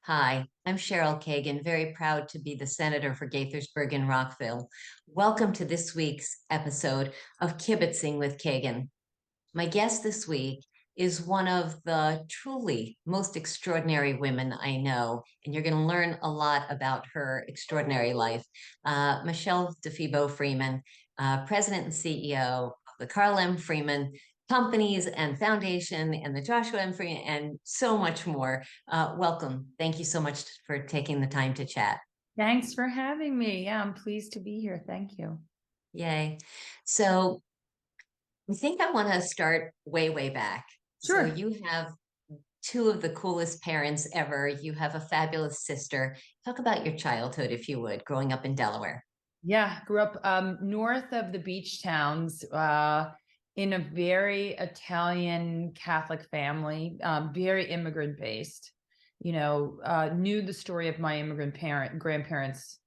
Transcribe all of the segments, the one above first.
Hi, I'm Cheryl Kagan, very proud to be the Senator for Gaithersburg and Rockville. Welcome to this week's episode of Kibbitzing with Kagan. My guest this week is one of the truly most extraordinary women I know, and you're going to learn a lot about her extraordinary life. Michelle DiFebo Freeman, President and CEO of the Carl M. Freeman Companies and Foundation and the Joshua M. Freeman and so much more. Welcome. Thank you so much for taking the time to chat. Thanks for having me. Yeah, I'm pleased to be here. Thank you. Yay. So I think I want to start way, way back. So Sure. you have two of the coolest parents ever. You have a fabulous sister. Talk about your childhood, if you would, growing up in Delaware. Yeah, grew up north of the beach towns in a very Italian Catholic family, very immigrant based. Knew the story of my immigrant grandparents,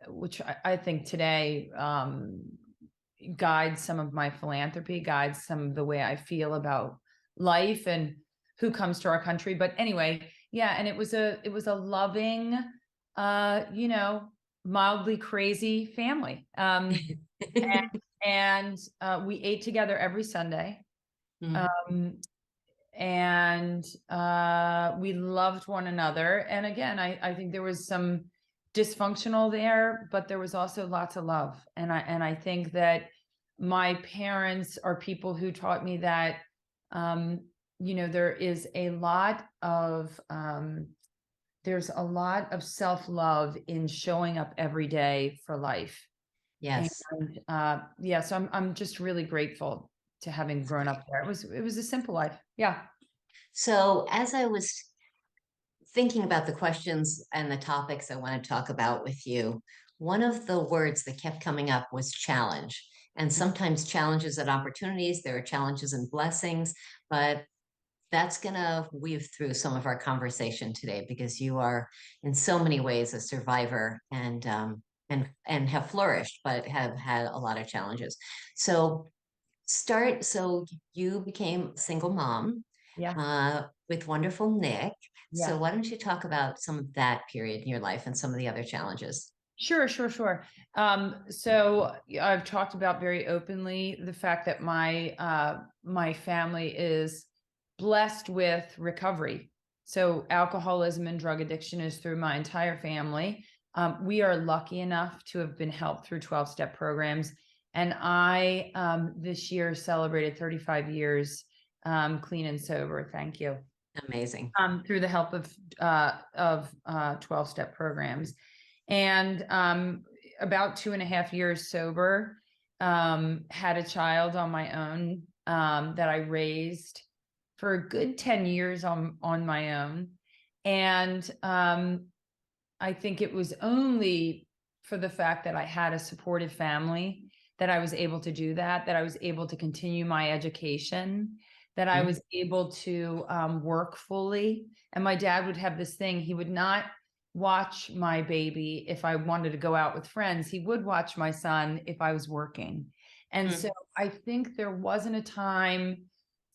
which I think today guides some of my philanthropy, guides some of the way I feel about life and who comes to our country. But anyway, yeah, and it was a loving, mildly crazy family. And we ate together every Sunday. Mm. Um, and we loved one another. And again, I think there was some dysfunctional there, but there was also lots of love. And I think that my parents are people who taught me that, there is a lot of, there's a lot of self-love in showing up every day for life. Yes. And yeah, so I'm just really grateful to having grown up there. It was a simple life. Yeah. So as I was thinking about the questions and the topics I want to talk about with you, one of the words that kept coming up was challenge. And sometimes challenges and opportunities, there are challenges and blessings, but that's going to weave through some of our conversation today because you are in so many ways a survivor and have flourished, but have had a lot of challenges. So so you became a single mom Yeah. with wonderful Nick. So Yeah. why don't you talk about some of that period in your life and some of the other challenges? Sure, sure, sure. So I've talked about very openly the fact that my family is blessed with recovery. So alcoholism and drug addiction is through my entire family. We are lucky enough to have been helped through 12-step programs. And I this year celebrated 35 years clean and sober. Thank you. Amazing. Through the help of 12-step programs. And about 2.5 years sober, had a child on my own that I raised for a good 10 years on my own. And I think it was only for the fact that I had a supportive family that I was able to do that I was able to continue my education, that I was able to work fully. And my dad would have this thing, he would not watch my baby if I wanted to go out with friends. He would watch my son if I was working. And so I think there wasn't a time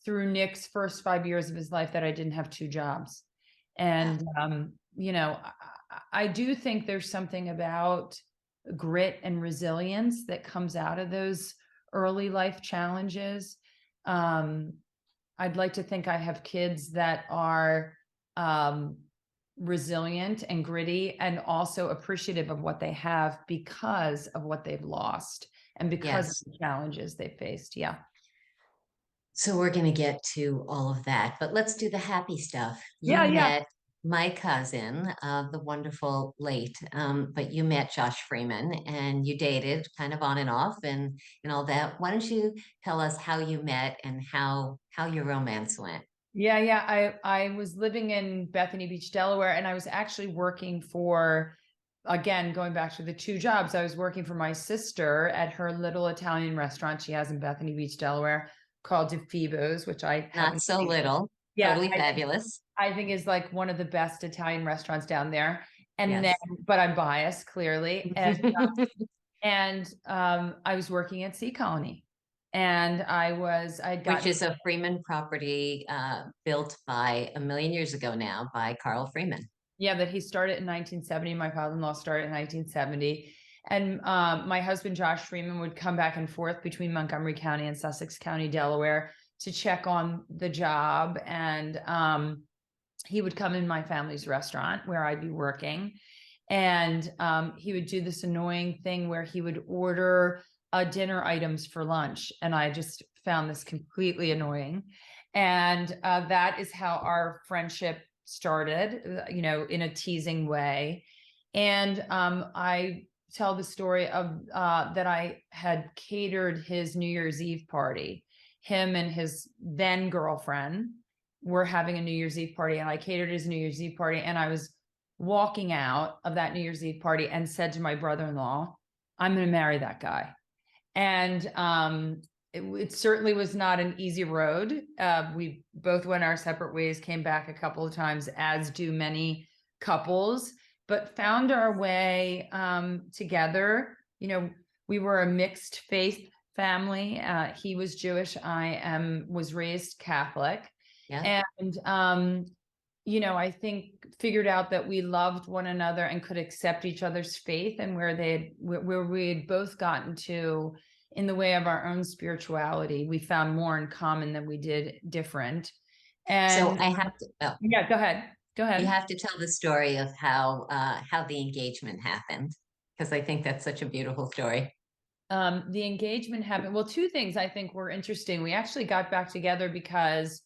through Nick's first 5 years of his life that I didn't have two jobs. And, I do think there's something about grit and resilience that comes out of those early life challenges. I'd like to think I have kids that are resilient and gritty and also appreciative of what they have because of what they've lost and because of Yes. the challenges they faced. Yeah. So we're going to get to all of that, but let's do the happy stuff. You Yeah. Yeah. met my cousin, the wonderful late, but you met Josh Freeman and you dated kind of on and off and all that. Why don't you tell us how you met and how your romance went? Yeah, yeah. I was living in Bethany Beach, Delaware, and I was actually working for, again, going back to the two jobs, I was working for my sister at her little Italian restaurant she has in Bethany Beach, Delaware, called DiFebo's, which I happen Not to so think, little, yeah, totally fabulous. I think is like one of the best Italian restaurants down there. And then, Yes. but I'm biased clearly. And I was working at Sea Colony, and I'd Which gotten, is a Freeman property built by a million years ago now by Carl Freeman. Yeah, that he started in 1970. My father-in-law started in 1970. And my husband, Josh Freeman, would come back and forth between Montgomery County and Sussex County, Delaware, to check on the job. And he would come in my family's restaurant where I'd be working. And he would do this annoying thing where he would order dinner items for lunch. And I just found this completely annoying. And that is how our friendship started, in a teasing way. And I tell the story of that I had catered his New Year's Eve party. Him and his then girlfriend were having a New Year's Eve party, and I catered his New Year's Eve party. And I was walking out of that New Year's Eve party and said to my brother-in-law, I'm going to marry that guy. And it certainly was not an easy road. We both went our separate ways, came back a couple of times, as do many couples, but found our way together. We were a mixed faith family. He was Jewish. I was raised Catholic. Yeah. And, I think figured out that we loved one another and could accept each other's faith, and where we had both gotten to in the way of our own spirituality, we found more in common than we did different. So And I have to, oh, yeah, go ahead. Go you ahead. have to tell the story of how the engagement happened, because I think that's such a beautiful story. The engagement happened. Well, two things I think were interesting. We actually got back together because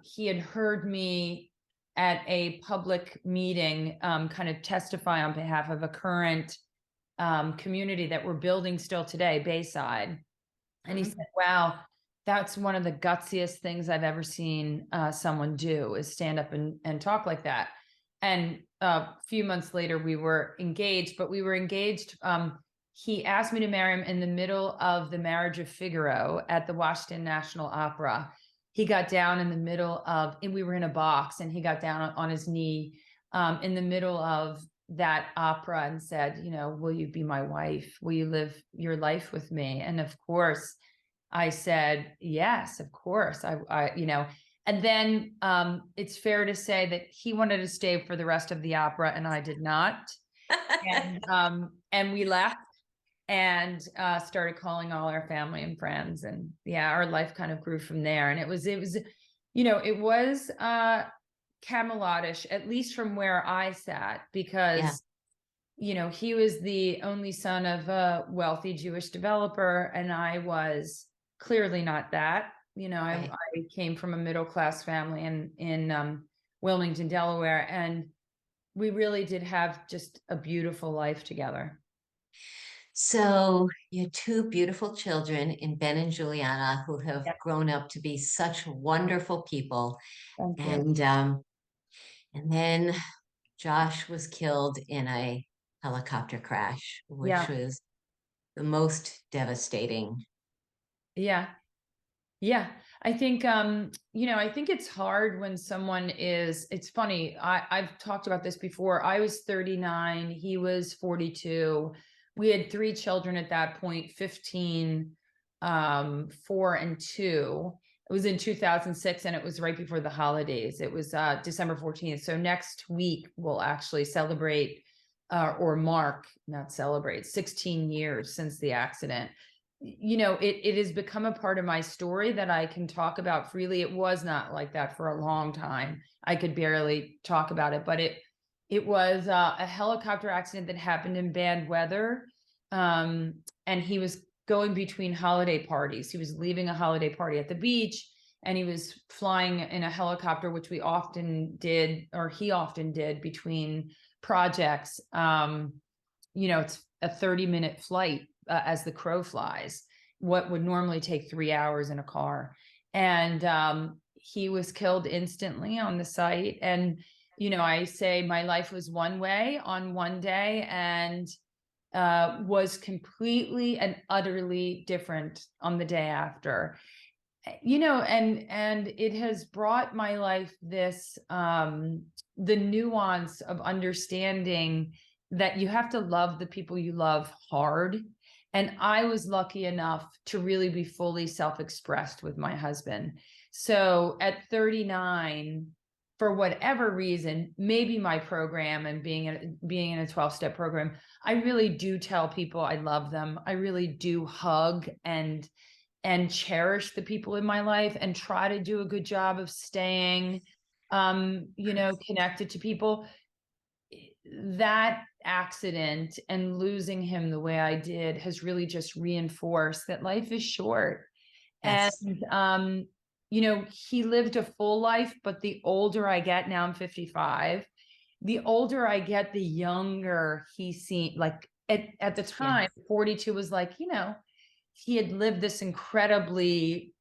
he had heard me at a public meeting kind of testify on behalf of a current community that we're building still today, Bayside. And he said, wow, that's one of the gutsiest things I've ever seen someone do, is stand up and talk like that. And a few months later, we were engaged, but we were engaged. He asked me to marry him in the middle of the Marriage of Figaro at the Washington National Opera. He got down in the middle of, and we were in a box, and he got down on his knee in the middle of that opera and said, will you be my wife? Will you live your life with me? And of course I said, yes, of course. And then it's fair to say that he wanted to stay for the rest of the opera and I did not. And we left and started calling all our family and friends. And yeah, our life kind of grew from there. And it was Camelotish, at least from where I sat, because he was the only son of a wealthy Jewish developer, and I was clearly not that. Right. I came from a middle-class family in Wilmington, Delaware, and we really did have just a beautiful life together. So you have two beautiful children in Ben and Juliana who have Yep. grown up to be such wonderful people. Thank you. And then Josh was killed in a helicopter crash, which Yeah. was the most devastating. Yeah. Yeah. I think, I think it's hard when it's funny. I've talked about this before. I was 39. He was 42. We had three children at that point, 15, 4 and 2. It was in 2006 and it was right before the holidays. It was December 14th. So next week we'll actually celebrate or mark, not celebrate, 16 years since the accident. It has become a part of my story that I can talk about freely. It was not like that for a long time. I could barely talk about it, but it was a helicopter accident that happened in bad weather. And he was going between holiday parties. He was leaving a holiday party at the beach, and he was flying in a helicopter, which we often did, or he often did, between projects. It's a 30-minute flight as the crow flies, what would normally take 3 hours in a car. And he was killed instantly on the site. And, I say my life was one way on one day and was completely and utterly different on the day after. And it has brought my life this, the nuance of understanding that you have to love the people you love hard. And I was lucky enough to really be fully self-expressed with my husband. So at 39, for whatever reason, maybe my program and being in a 12-step program, I really do tell people I love them. I really do hug and cherish the people in my life and try to do a good job of staying connected to people. That accident and losing him the way I did has really just reinforced that life is short. And Yes. he lived a full life, but the older I get, now I'm 55, the older I get, the younger he seemed. Like at the time, Yes. 42 was like, he had lived this incredibly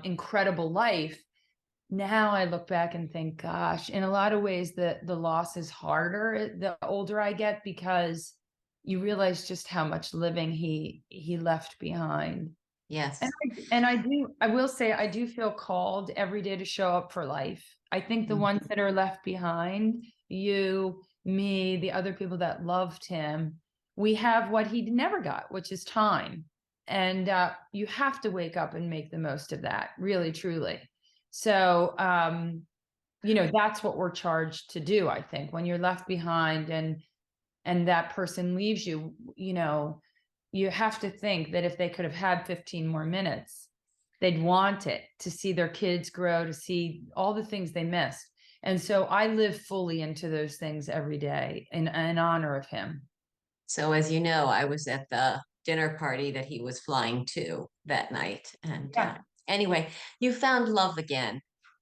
incredible life. Now I look back and think, gosh, in a lot of ways the loss is harder the older I get, because you realize just how much living he left behind. And Yes. I will say, I do feel called every day to show up for life. I think the ones that are left behind, you, me, the other people that loved him, we have what he never got, which is time. And you have to wake up and make the most of that, really, truly. So, that's what we're charged to do, I think, when you're left behind and that person leaves you, you have to think that if they could have had 15 more minutes, they'd want it to see their kids grow, to see all the things they missed. And so I live fully into those things every day in honor of him. So as you know, I was at the dinner party that he was flying to that night. And Yeah. anyway, you found love again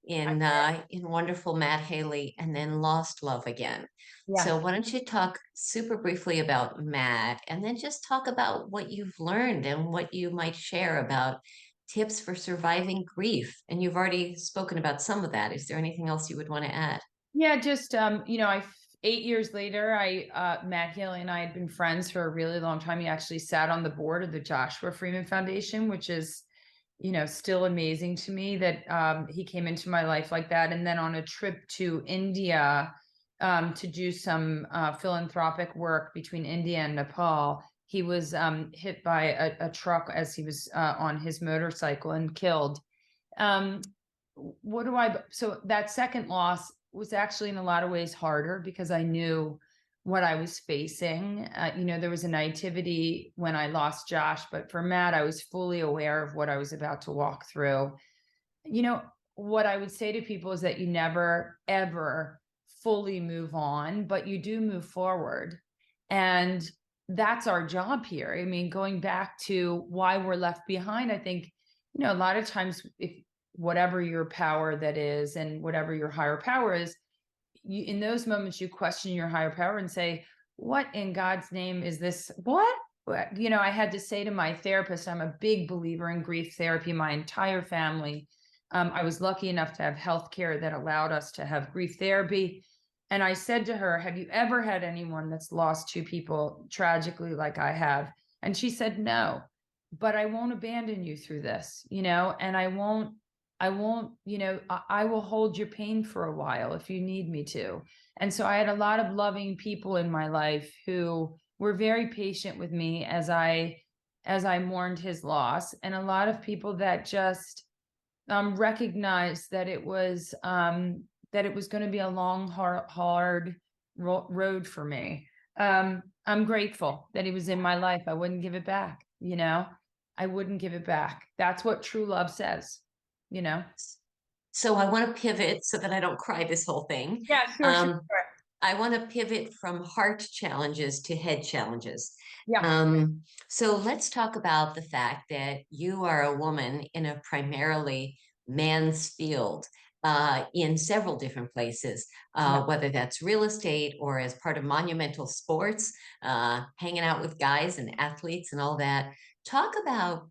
I- in wonderful Matt Haley, and then lost love again. Yeah. So why don't you talk super briefly about Matt, and then just talk about what you've learned and what you might share about tips for surviving grief. And you've already spoken about some of that. Is there anything else you would want to add? Yeah, just 8 years later, Matt Healy and I had been friends for a really long time. He actually sat on the board of the Joshua Freeman Foundation, which is, still amazing to me that he came into my life like that. And then on a trip to India to do some philanthropic work between India and Nepal, he was hit by a truck as he was on his motorcycle and killed. Um, so that second loss was actually in a lot of ways harder because I knew what I was facing. There was a naivety when I lost Josh, but for Matt, I was fully aware of what I was about to walk through. What I would say to people is that you never, ever fully move on, but you do move forward. And that's our job here. I mean, going back to why we're left behind, I think, a lot of times, if whatever your power that is and whatever your higher power is, in those moments, you question your higher power and say, what in God's name is this? What? I had to say to my therapist, I'm a big believer in grief therapy. My entire family, I was lucky enough to have healthcare that allowed us to have grief therapy. And I said to her, have you ever had anyone that's lost two people tragically like I have? And she said, no, but I won't abandon you through this, and I won't, I will hold your pain for a while if you need me to. And so I had a lot of loving people in my life who were very patient with me as I mourned his loss, and a lot of people that just recognized that it was going to be a long, hard road for me. I'm grateful that he was in my life. I wouldn't give it back. I wouldn't give it back. That's what true love says. You know. So I want to pivot so that I don't cry this whole thing. Yeah, sure, sure, Um, sure. I want to pivot from heart challenges to head challenges. Yeah, So let's talk about the fact that you are a woman in a primarily man's field in several different places, yeah, whether that's real estate or as part of monumental sports, hanging out with guys and athletes and all that. Talk about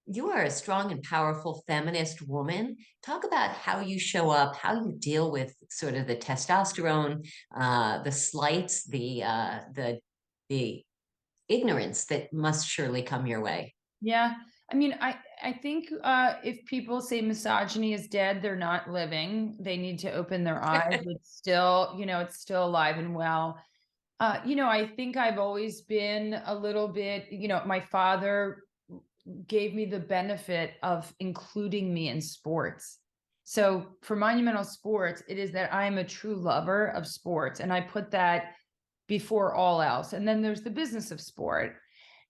you are a strong and powerful feminist woman. Talk about how you show up, how you deal with sort of the testosterone, the slights, the ignorance that must surely come your way. yeah. I mean, I think if people say misogyny is dead, they're not living. They need to open their eyes. It's still alive and well. I think I've always been a little bit, my father gave me the benefit of including me in sports. So for Monumental Sports, it is that I am a true lover of sports, and I put that before all else. And then there's the business of sport.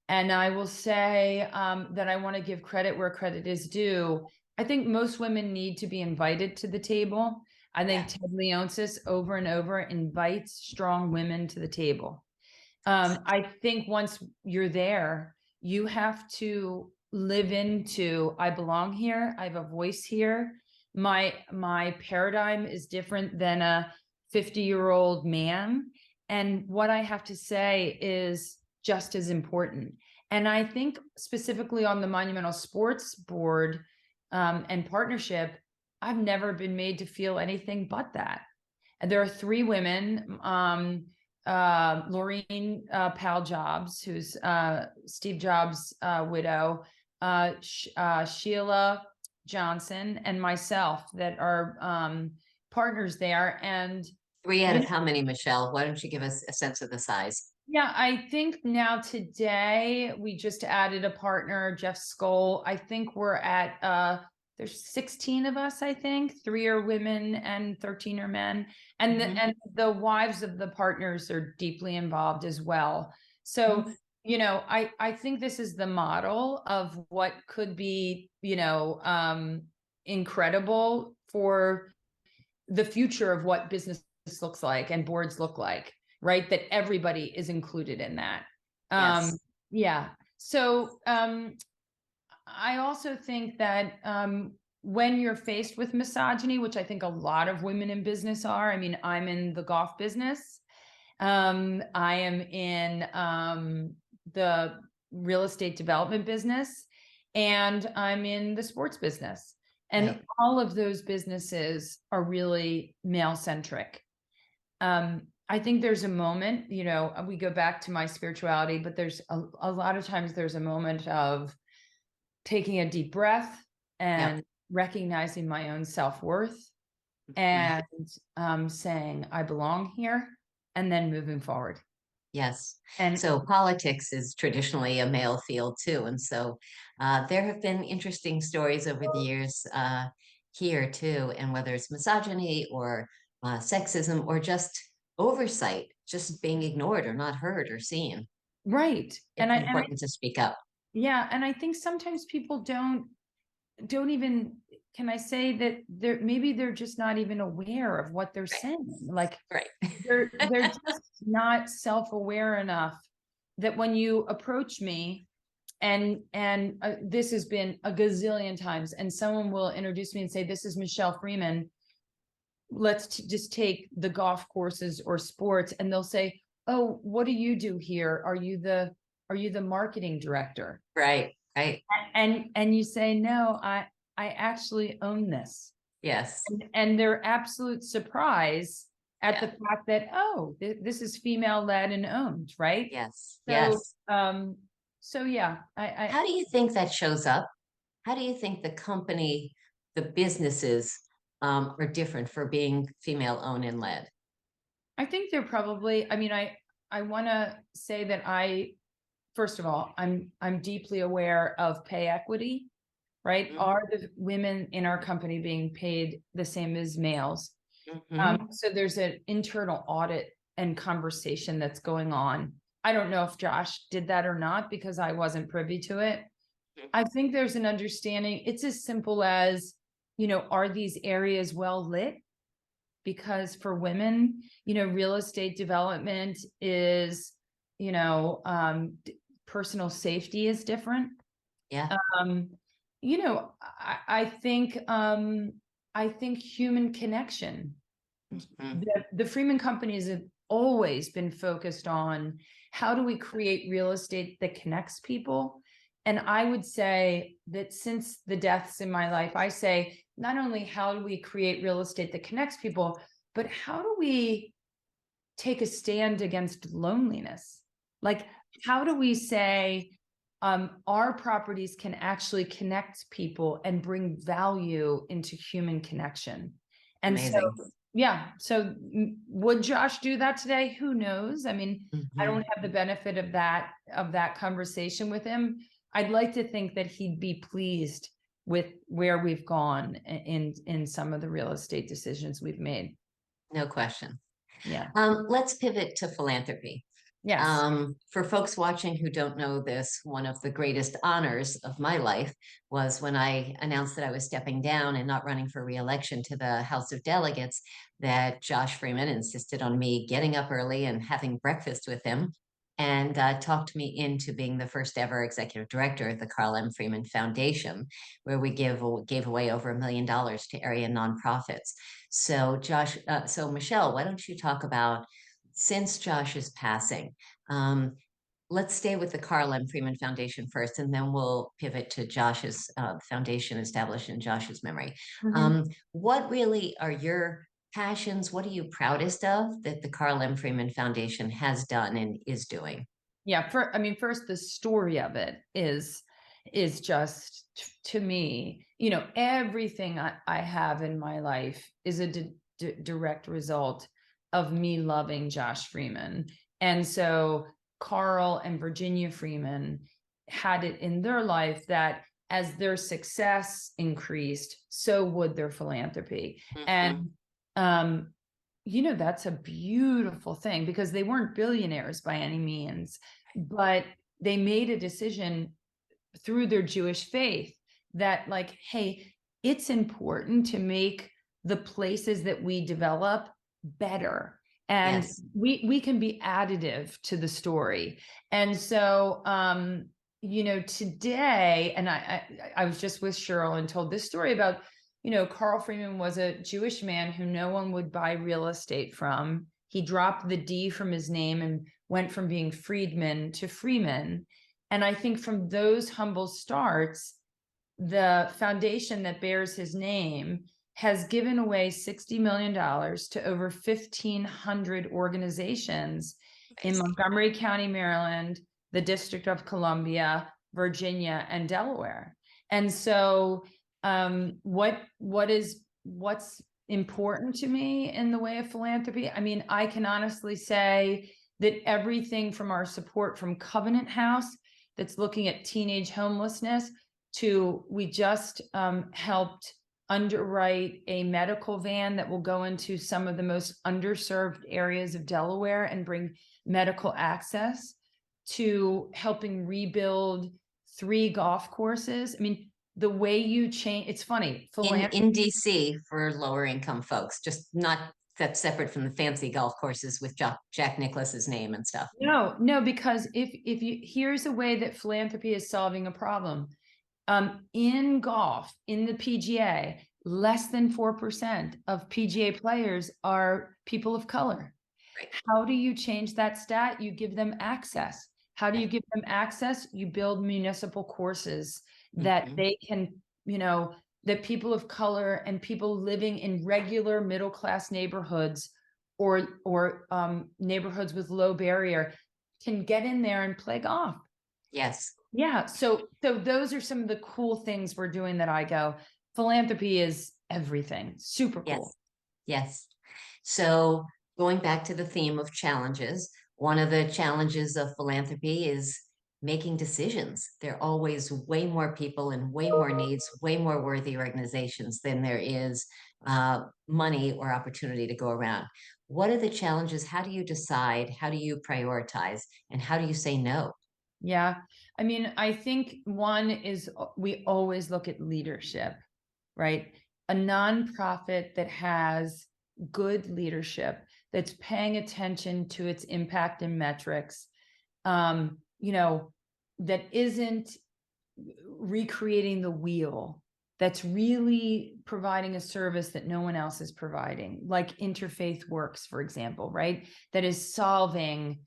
And I will say that I want to give credit where credit is due. I think most women need to be invited to the table. I think Ted Leonsis over and over invites strong women to the table. I think once you're there, you have to live into, I belong here, I have a voice here. My paradigm is different than a 50-year-old man. And what I have to say is just as important. And I think specifically on the Monumental Sports Board and partnership, I've never been made to feel anything but that. And there are 3 women, Laureen Powell Jobs, who's Steve Jobs' widow, Sheila Johnson, and myself that are partners there. And 3 out of how many, Michelle? Why don't you give us a sense of the size? yeah, I think now today we just added a partner, Jeff Skoll. I think we're at there's 16 of us, I think. 3 are women and 13 are men. And the wives of the partners are deeply involved as well. So, you know, I think this is the model of what could be, you know, incredible for the future of what business looks like and boards look like, right? That everybody is included in that. Yes. Yeah. So I also think that when you're faced with misogyny, which I think a lot of women in business are, I mean, I'm in the golf business. I am in the real estate development business, and I'm in the sports business. And all of those businesses are really male centric. I think there's a moment, you know, we go back to my spirituality, but there's a lot of times there's a moment of taking a deep breath and recognizing my own self-worth and saying, I belong here, and then moving forward. Yes. And so politics is traditionally a male field too. And so there have been interesting stories over the years here too. And whether it's misogyny or sexism or just oversight, just being ignored or not heard or seen. right. It's important to speak up. Yeah. And I think sometimes people don't even, can I say that maybe they're just not even aware of what they're saying. Like they're just not self-aware enough that when you approach me and this has been a gazillion times, and someone will introduce me and say, this is Michelle Freeman, let's just take the golf courses or sports, and they'll say, oh, what do you do here? Are you the marketing director? Right. And you say, no, I actually own this. Yes. And their absolute surprise at the fact that, oh, this is female led and owned, right? Yes. So, yes. So yeah, How do you think that shows up? How do you think the company, the businesses are different for being female owned and led? I think they're probably, I mean, I want to say that first of all, I'm deeply aware of pay equity, right? Are the women in our company being paid the same as males? So there's an internal audit and conversation that's going on. I don't know if Josh did that or not because I wasn't privy to it. I think there's an understanding. It's as simple as, you know, are these areas well lit? Because for women, you know, real estate development is, you know, personal safety is different. Yeah. You know, I think human connection. The Freeman companies have always been focused on how do we create real estate that connects people. And I would say that since the deaths in my life, I say, not only how do we create real estate that connects people, but how do we take a stand against loneliness? Like, how do we say our properties can actually connect people and bring value into human connection? And Amazing. so, yeah. So would Josh do that today? Who knows? I mean, I don't have the benefit of that conversation with him. I'd like to think that he'd be pleased with where we've gone in some of the real estate decisions we've made. No question. Yeah. Let's pivot to philanthropy. Yes. For folks watching who don't know this, one of the greatest honors of my life was when I announced that I was stepping down and not running for reelection to the House of Delegates, that Josh Freeman insisted on me getting up early and having breakfast with him and talked me into being the first ever executive director of the Carl M. Freeman Foundation, where we gave away over $1 million to area nonprofits. So so Michelle, why don't you talk about, since Josh's passing, um, let's stay with the Carl M. Freeman Foundation first, and then we'll pivot to Josh's foundation established in Josh's memory. Mhm. What really are your passions? What are you proudest of that the Carl M. Freeman Foundation has done and is doing? Yeah. I mean, first, the story of it is just to me, everything I have in my life is a direct result of me loving Josh Freeman. And so Carl and Virginia Freeman had it in their life that as their success increased, so would their philanthropy. Mhm. And that's a beautiful thing, because they weren't billionaires by any means, but they made a decision through their Jewish faith that, like, hey, it's important to make the places that we develop better, and Yes. we can be additive to the story. And so today, and I was just with Cheryl and told this story about, Carl Freeman was a Jewish man who no one would buy real estate from. He dropped the D from his name and went from being Friedman to Freeman. And I think from those humble starts, the foundation that bears his name has given away $60 million to over 1,500 organizations in Amazing. Montgomery County, Maryland, the District of Columbia, Virginia, and Delaware. And so what's important to me in the way of philanthropy? I mean, I can honestly say that everything from our support from Covenant House, that's looking at teenage homelessness, to we just helped underwrite a medical van that will go into some of the most underserved areas of Delaware and bring medical access, to helping rebuild 3 golf courses. I mean, the way you change, it's funny, In DC for lower income folks, just not that's separate from the fancy golf courses with Jack Nicklaus's name and stuff. No, because if you, here's a way that philanthropy is solving a problem. In golf, in the PGA, less than 4% of PGA players are people of color. Right. How do you change that stat? You give them access. How do you Right. give them access? You build municipal courses that Mhm. they can, that people of color and people living in regular middle class neighborhoods or neighborhoods with low barrier can get in there and play golf. Yes. Yeah. So those are some of the cool things we're doing that I go, philanthropy is everything. Super cool. Yes. Yes. So going back to the theme of challenges, one of the challenges of philanthropy is making decisions. There are always way more people and way more needs, way more worthy organizations than there is money or opportunity to go around. What are the challenges? How do you decide? How do you prioritize? And how do you say no? Yeah. I mean, I think one is we always look at leadership, right? A nonprofit that has good leadership, that's paying attention to its impact and metrics, that isn't recreating the wheel, that's really providing a service that no one else is providing, like Interfaith Works, for example, right? That is solving,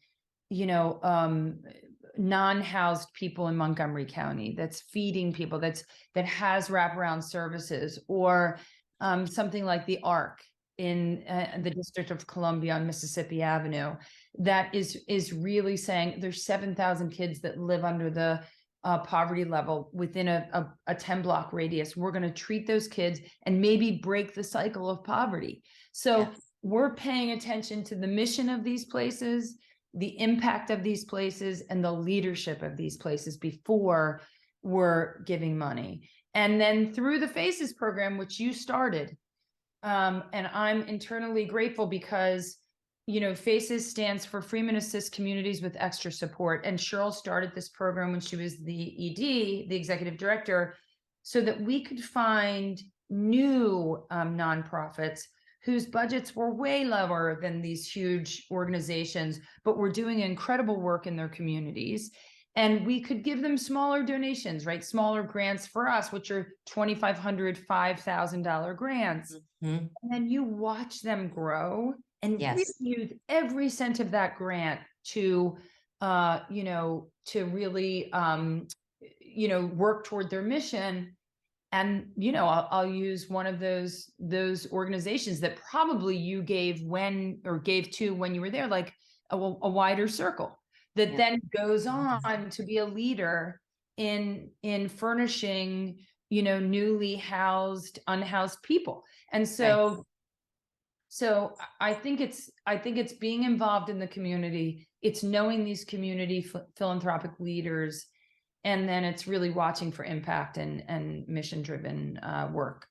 non-housed people in Montgomery County, that's feeding people, that has wraparound services, or something like the ARC in the District of Columbia on Mississippi Avenue, that is really saying there's 7,000 kids that live under the poverty level within a 10-block radius. We're going to treat those kids and maybe break the cycle of poverty. So Yes. we're paying attention to the mission of these places, the impact of these places, and the leadership of these places before were giving money. And then through the FACES program, which you started, and I'm internally grateful because, FACES stands for Freeman Assist Communities with Extra Support. And Cheryl started this program when she was the ED, the executive director, so that we could find new nonprofits whose budgets were way lower than these huge organizations, but were doing incredible work in their communities. And we could give them smaller donations, right? Smaller grants for us, which are $2,500, $5,000 grants. Mhm. And then you watch them grow and really Yes. use every cent of that grant to, to really, work toward their mission. And, I'll use one of those organizations that probably you gave to when you were there, like a wider circle that Yeah. then goes on to be a leader in furnishing, newly unhoused people. And Right. so I think it's being involved in the community. It's knowing these community philanthropic leaders, and then it's really watching for impact and mission driven work.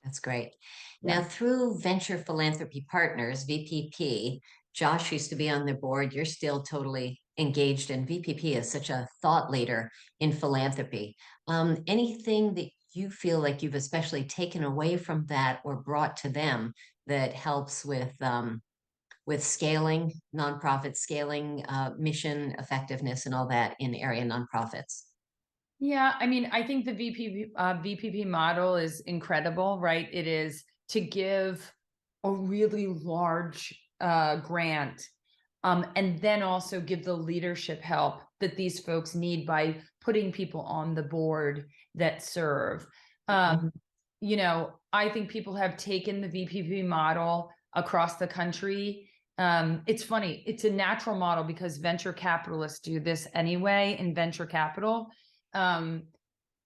That's great. Yeah. Now, through Venture Philanthropy Partners, VPP, Josh used to be on the board. You're still totally engaged in VPP as such a thought leader in philanthropy. Anything that you feel like you've especially taken away from that or brought to them that helps with scaling nonprofit scaling, mission effectiveness, and all that in area nonprofits? Yeah, I mean, I think the VPP model is incredible, right? It is to give a really large grant, and then also give the leadership help that these folks need by putting people on the board that serve. Mhm. Um, I think people have taken the VPP model across the country. It's funny, it's a natural model because venture capitalists do this anyway in venture capital. um,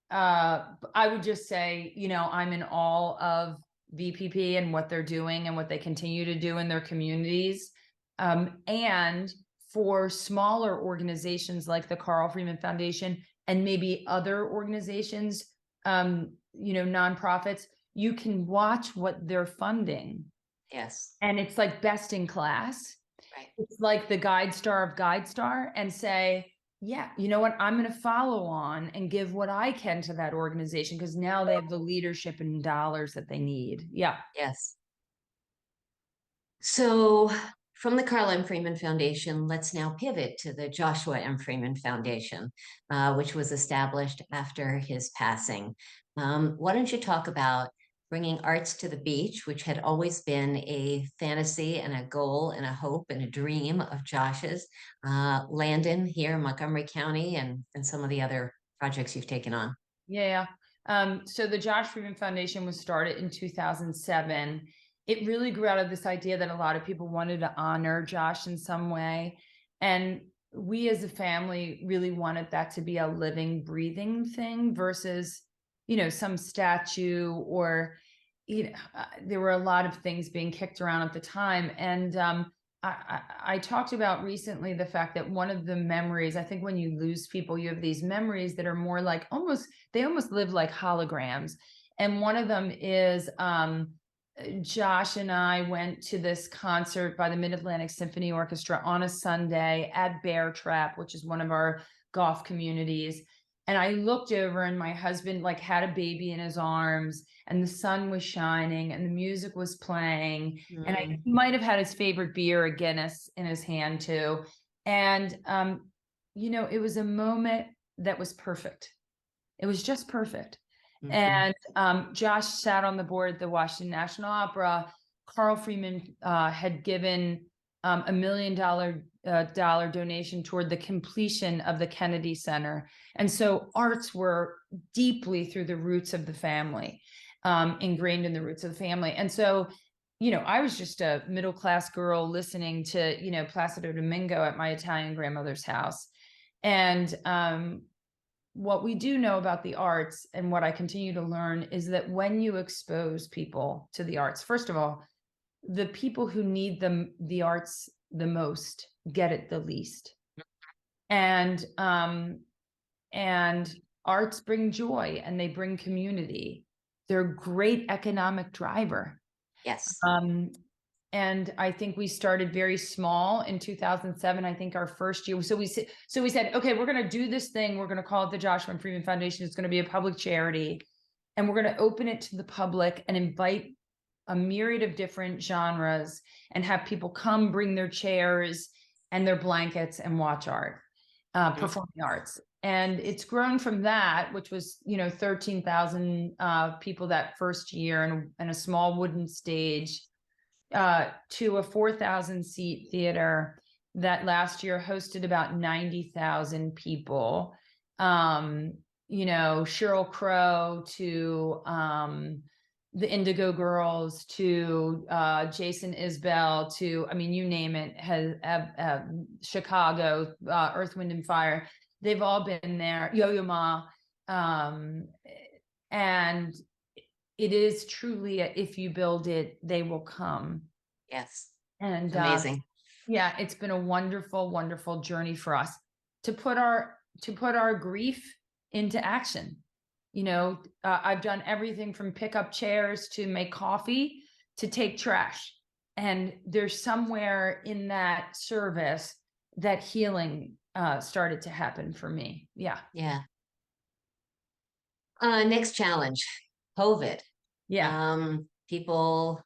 I would just say, I'm in awe of VPP and what they're doing and what they continue to do in their communities. And for smaller organizations like the Carl Freeman Foundation and maybe other organizations, nonprofits, you can watch what they're funding. Yes. And it's like best in class. Right. It's like the guide star of guide star, and say, yeah, you know what? I'm going to follow on and give what I can to that organization because now they have the leadership and dollars that they need. Yeah. Yes. So, from the Carl M. Freeman Foundation, let's now pivot to the Joshua M. Freeman Foundation, which was established after his passing. Why don't you talk about bringing arts to the beach, which had always been a fantasy and a goal and a hope and a dream of Josh's, Landon here in Montgomery County, and some of the other projects you've taken on? Yeah. So the Josh Freeman Foundation was started in 2007. It really grew out of this idea that a lot of people wanted to honor Josh in some way. And we as a family really wanted that to be a living, breathing thing versus, some statue or, there were a lot of things being kicked around at the time. And I talked about recently the fact that one of the memories, I think when you lose people, you have these memories that are more like they almost live like holograms. And one of them is Josh and I went to this concert by the Mid-Atlantic Symphony Orchestra on a Sunday at Bear Trap, which is one of our golf communities. And I looked over and my husband like had a baby in his arms and the sun was shining and the music was playing. And he might have had his favorite beer, a Guinness, in his hand too. And, it was a moment that was perfect. It was just perfect. Mhm. And Josh sat on the board at the Washington National Opera. Carl Freeman had given $1 million donation toward the completion of the Kennedy Center. And so arts were deeply through the roots of the family, ingrained in the roots of the family. And so, I was just a middle-class girl listening to, Placido Domingo at my Italian grandmother's house. And what we do know about the arts and what I continue to learn is that when you expose people to the arts, first of all, the people who need the arts the most get it the least. And arts bring joy and they bring community. They're a great economic driver. Yes. And I think we started very small in 2007. I think our first year. So we said, okay, we're going to do this thing. We're going to call it the Joshua Freeman Foundation. It's going to be a public charity, and we're going to open it to the public and invite a myriad of different genres and have people come bring their chairs and their blankets and watch art, performing arts. And it's grown from that, which was, 13,000 people that first year and a small wooden stage, to a 4,000 seat theater that last year hosted about 90,000 people. Sheryl Crow to the Indigo Girls to Jason Isbell to, you name it, has Chicago, Earth, Wind and Fire. They've all been there. Yo-Yo Ma. And it is truly if you build it, they will come. Yes. And amazing. Yeah, it's been a wonderful, wonderful journey for us to put our grief into action. I've done everything from pick up chairs to make coffee to take trash. And there's somewhere in that service that healing started to happen for me. Yeah. Yeah. Next challenge, COVID. Yeah. People,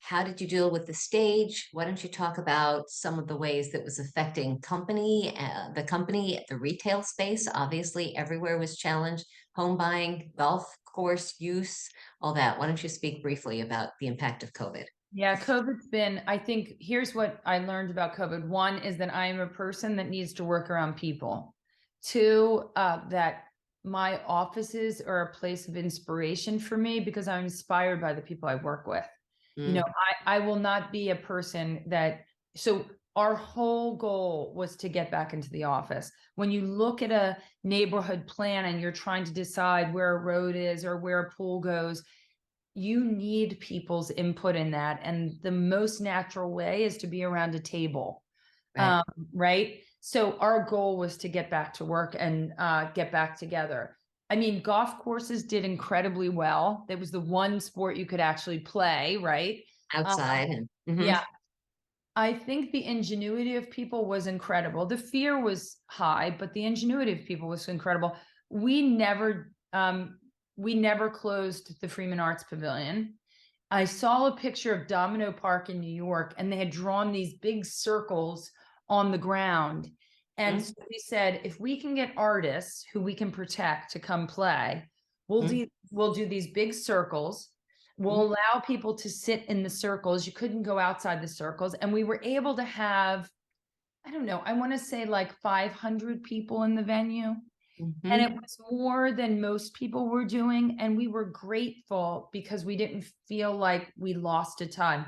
how did you deal with the stage? Why don't you talk about some of the ways that was affecting the retail space? Obviously, everywhere was challenged. Home buying, golf course use, all that. Why don't you speak briefly about the impact of COVID? Yeah, COVID's been, I think, here's what I learned about COVID. One is that I am a person that needs to work around people. Two, that my offices are a place of inspiration for me because I'm inspired by the people I work with. I will not be a person so our whole goal was to get back into the office. When you look at a neighborhood plan and you're trying to decide where a road is or where a pool goes, you need people's input in that. And the most natural way is to be around a table. Right. Right. So our goal was to get back to work and get back together. Golf courses did incredibly well. It was the one sport you could actually play, right? Outside. Yeah. I think the ingenuity of people was incredible. The fear was high, but the ingenuity of people was incredible. We never closed the Freeman Arts Pavilion. I saw a picture of Domino Park in New York, and they had drawn these big circles on the ground. And so we said, if we can get artists who we can protect to come play, we'll do these big circles. We'll allow people to sit in the circles. You couldn't go outside the circles. And we were able to have, I don't know, I want to say like 500 people in the venue. And it was more than most people were doing. And we were grateful because we didn't feel like we lost a ton.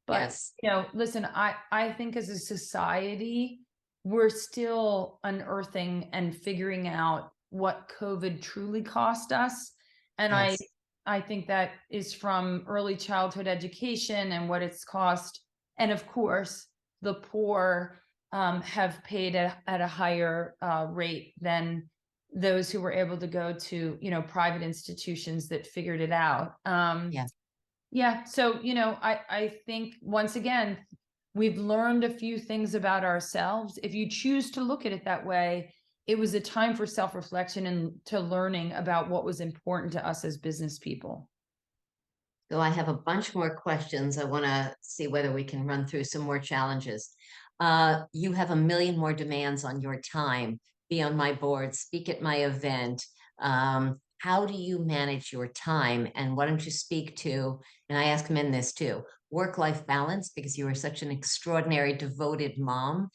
But, yes. Listen, I think as a society, we're still unearthing and figuring out what COVID truly cost us. And Yes. I think that is from early childhood education and what it's cost. And of course, the poor have paid at a higher rate than those who were able to go to, private institutions that figured it out. Yeah. So, I think once again, we've learned a few things about ourselves. If you choose to look at it that way, it was a time for self-reflection and to learning about what was important to us as business people. So I have a bunch more questions. I want to see whether we can run through some more challenges. You have a million more demands on your time. Be on my board, speak at my event. How do you manage your time? And why don't you speak to, and I ask men this too, work-life balance, because you are such an extraordinary, devoted mom.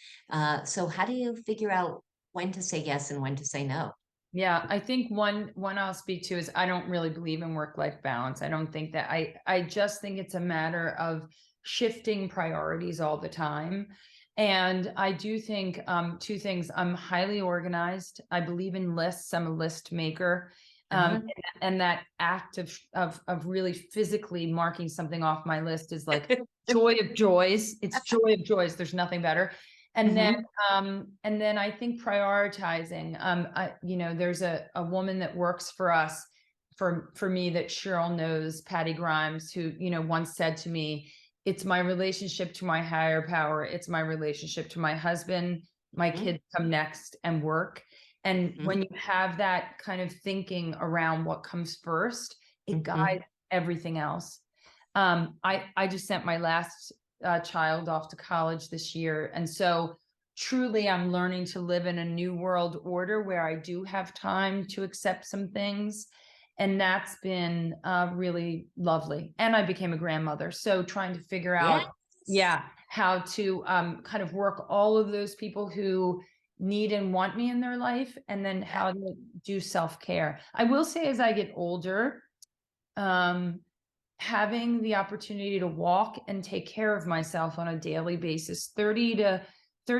So how do you figure out when to say yes and when to say no? Yeah, I think one I'll speak to is I don't really believe in work-life balance. I don't think that I just think it's a matter of shifting priorities all the time. And I do think two things. I'm highly organized. I believe in lists. I'm a list maker. And that act of really physically marking something off my list is like joy of joys. It's joy of joys. There's nothing better. And then, Mhm. I think prioritizing, there's a woman that works for us, for me, that Cheryl knows, Patty Grimes, who, once said to me, it's my relationship to my higher power. It's my relationship to my husband. My Mhm. kids come next, and work. And Mhm. when you have that kind of thinking around what comes first, it Mhm. guides everything else. I just sent my last child off to college this year. And so truly, I'm learning to live in a new world order where I do have time to accept some things. And that's been really lovely. And I became a grandmother. So trying to figure Yes. out, yeah, how to kind of work all of those people who need and want me in their life, and then how to do self-care. I will say, as I get older, um, having the opportunity to walk and take care of myself on a daily basis, 30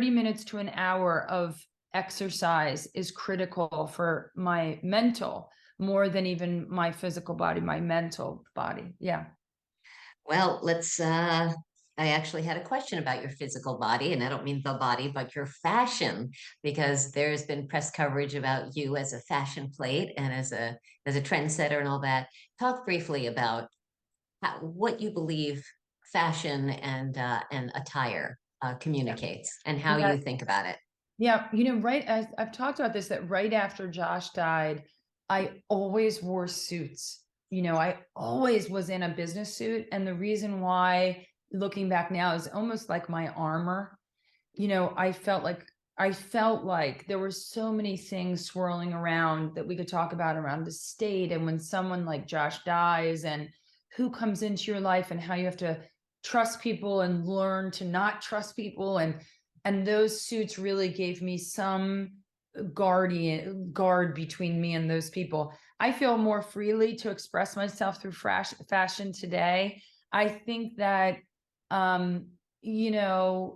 minutes to an hour of exercise, is critical for my mental, more than even my physical body, my mental body. Yeah. Well, I actually had a question about your physical body, and I don't mean the body, but your fashion, because there's been press coverage about you as a fashion plate and as a trendsetter and all that. Talk briefly about what you believe fashion and attire communicates and how Yeah. you think about it. Yeah. Right. I've talked about this, that right after Josh died, I always wore suits. I always was in a business suit. And the reason why, looking back now, is almost like my armor. I felt like there were so many things swirling around that we could talk about around the state. And when someone like Josh dies, and who comes into your life, and how you have to trust people and learn to not trust people. And those suits really gave me some guard between me and those people. I feel more freely to express myself through fashion today. I think that,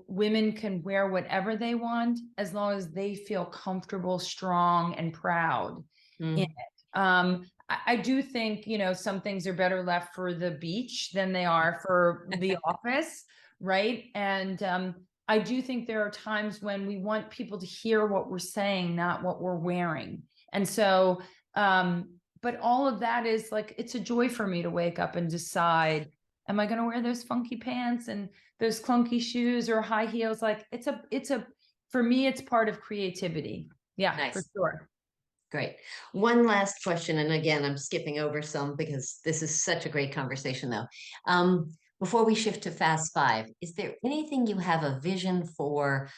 women can wear whatever they want, as long as they feel comfortable, strong, and proud in Mm. it. I do think, some things are better left for the beach than they are for the office, right? And I do think there are times when we want people to hear what we're saying, not what we're wearing. And so, but all of that is like, it's a joy for me to wake up and decide, am I going to wear those funky pants and those clunky shoes or high heels? Like, for me, it's part of creativity. Yeah, for Nice. sure. Great. One last question, and again, I'm skipping over some because this is such a great conversation, though. Before we shift to Fast Five, is there anything you have a vision for,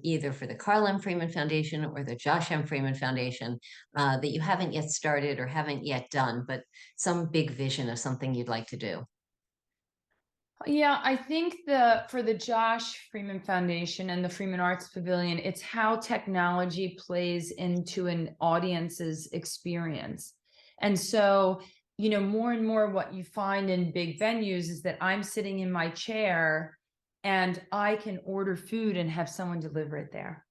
either for the Carl M. Freeman Foundation or the Josh M. Freeman Foundation, that you haven't yet started or haven't yet done, but some big vision of something you'd like to do? Yeah, I think for the Josh Freeman Foundation and the Freeman Arts Pavilion, it's how technology plays into an audience's experience. And so, more and more what you find in big venues is that I'm sitting in my chair and I can order food and have someone deliver it there.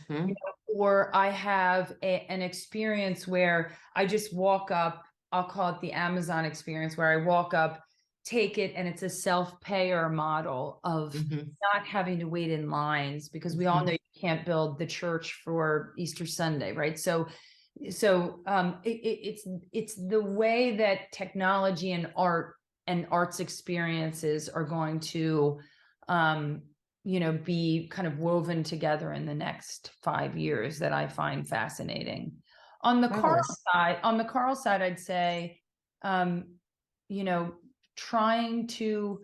Hmm. Or I have an experience where I just walk up, I'll call it the Amazon experience, where I walk up, take it, and it's a self-payer model of Hmm. not having to wait in lines, because we all know you can't build the church for Easter Sunday, right? It's the way that technology and arts experiences are going to um, be kind of woven together in the next 5 years, that I find fascinating. Marvelous. On the Carl side, I'd say, um, you know, trying to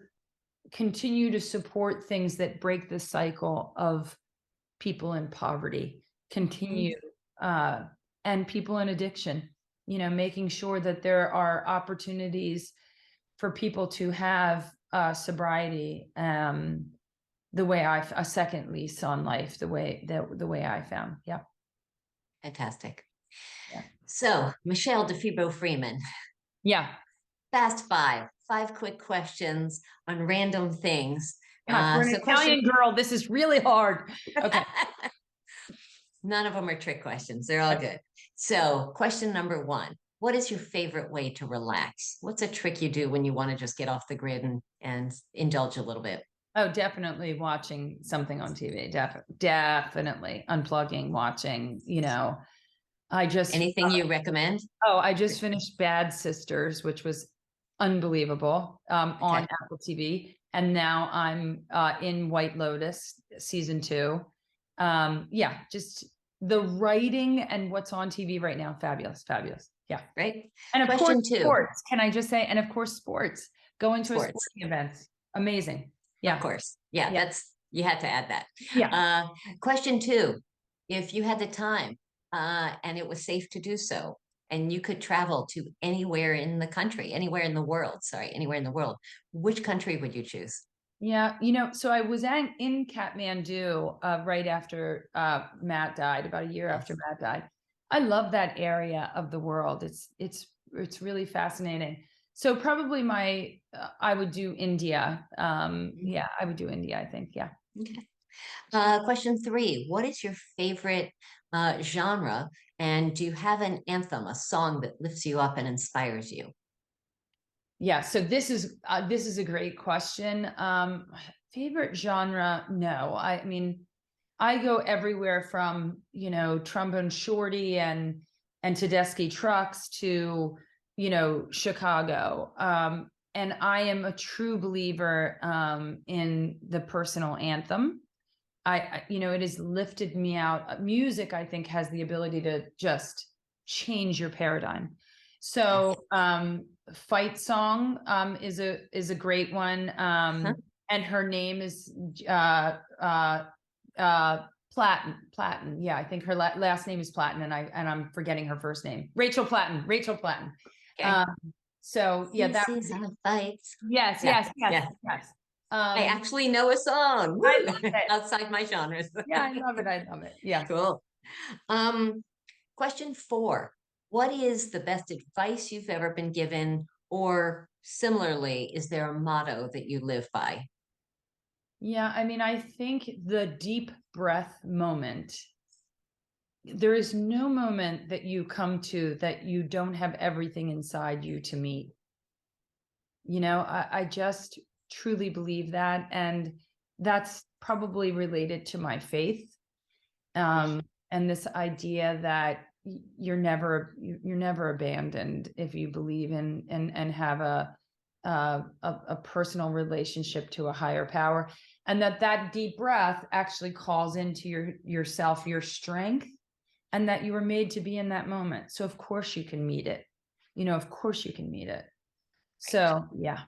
continue to support things that break the cycle of people in poverty, continue, uh, and people in addiction, making sure that there are opportunities for people to have sobriety, the way a second lease on life, the way I found. Yeah. Fantastic. Yeah. So, Michelle DeFebo Freeman, Yeah. Fast Five, five quick questions on random things. God, for an So, question Italian girl, this is really hard. Okay. none of them are trick questions. They're all good. So, question number one, what is your favorite way to relax? What's a trick you do when you want to just get off the grid and indulge a little bit? Oh, definitely watching something on TV. Definitely unplugging, watching, I just, Anything you recommend? I just finished Bad Sisters, which was unbelievable, on Okay. Apple TV. And now I'm in White Lotus season 2. Yeah, just the writing and what's on TV right now. Fabulous, fabulous. Yeah. Right. And of course, Question 2, sports. Can I just say, and of course, sports, going to a sports. sporting event. Amazing. Of Yeah. course. Yeah, Yeah. you had to add that. Yeah. Question 2, if you had the time and it was safe to do so, and you could travel to anywhere in the country, anywhere in the world, sorry, anywhere in the world, which country would you choose? Yeah, so I was in Kathmandu right after Matt died, about a year after Yes. Matt died. I love that area of the world. It's really fascinating. So probably I would do India. Yeah, I would do India, I think. Yeah. Okay. Question 3, what is your favorite genre? And do you have an anthem, a song that lifts you up and inspires you? Yeah, so this is a great question. Favorite genre? No, I mean, I go everywhere from Trombone Shorty and Tedeschi Trucks to Chicago. And I am a true believer in the personal anthem. It has lifted me out. Music, I think, has the ability to just change your paradigm. Yes. So, Fight Song is a great one. Huh? And her name is uh, uh, Platten. Yeah, I think her last name is Platten, and I'm forgetting her first name. Rachel Platten. Rachel Platten. Okay. Um, so yeah, that This is our fights. yes, Yeah, yes, yes, yeah. yes. I actually know a song. I Woo! love it. Outside my genres. Yeah, I love it. I love it. Yeah. Cool. Um, Question 4. What is the best advice you've ever been given? Or similarly, is there a motto that you live by? Yeah, I mean, I think the deep breath moment, there is no moment that you come to that you don't have everything inside you to meet. I just truly believe that. And that's probably related to my faith. And this idea that you're never abandoned if you believe in and have a personal relationship to a higher power, and that deep breath actually calls into yourself, your strength, and that you were made to be in that moment. So of course you can meet it. Of course you can meet it. So yeah.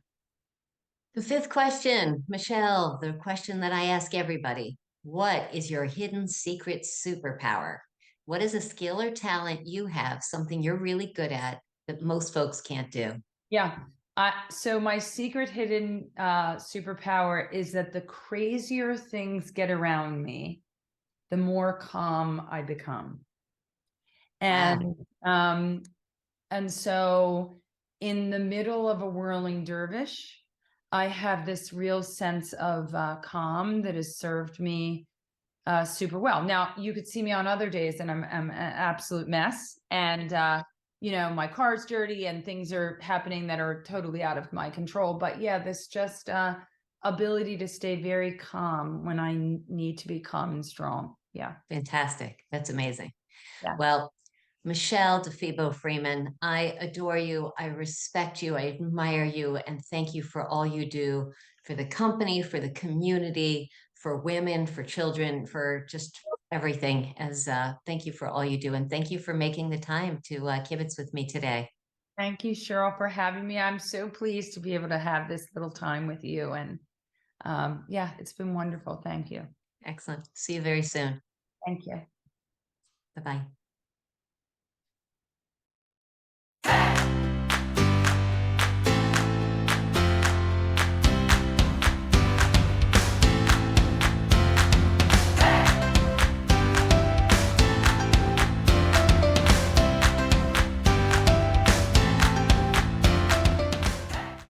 The 5th question, Michelle, the question that I ask everybody. What is your hidden secret superpower? What is a skill or talent you have, something you're really good at that most folks can't do? Yeah. So my secret hidden superpower is that the crazier things get around me, the more calm I become. Wow. And so in the middle of a whirling dervish, I have this real sense of calm that has served me super well. Now you could see me on other days and I'm an absolute mess, and my car's dirty and things are happening that are totally out of my control. But yeah, this just ability to stay very calm when I need to be calm and strong. Yeah. Fantastic. That's amazing. Yeah. Well, Michelle DiFebo Freeman, I adore you. I respect you. I admire you. And thank you for all you do for the company, for the community, for women, for children, for just everything. Thank you for all you do. And thank you for making the time to kibitz with me today. Thank you, Cheryl, for having me. I'm so pleased to be able to have this little time with you. And yeah, it's been wonderful. Thank you. Excellent. See you very soon. Thank you. Bye-bye.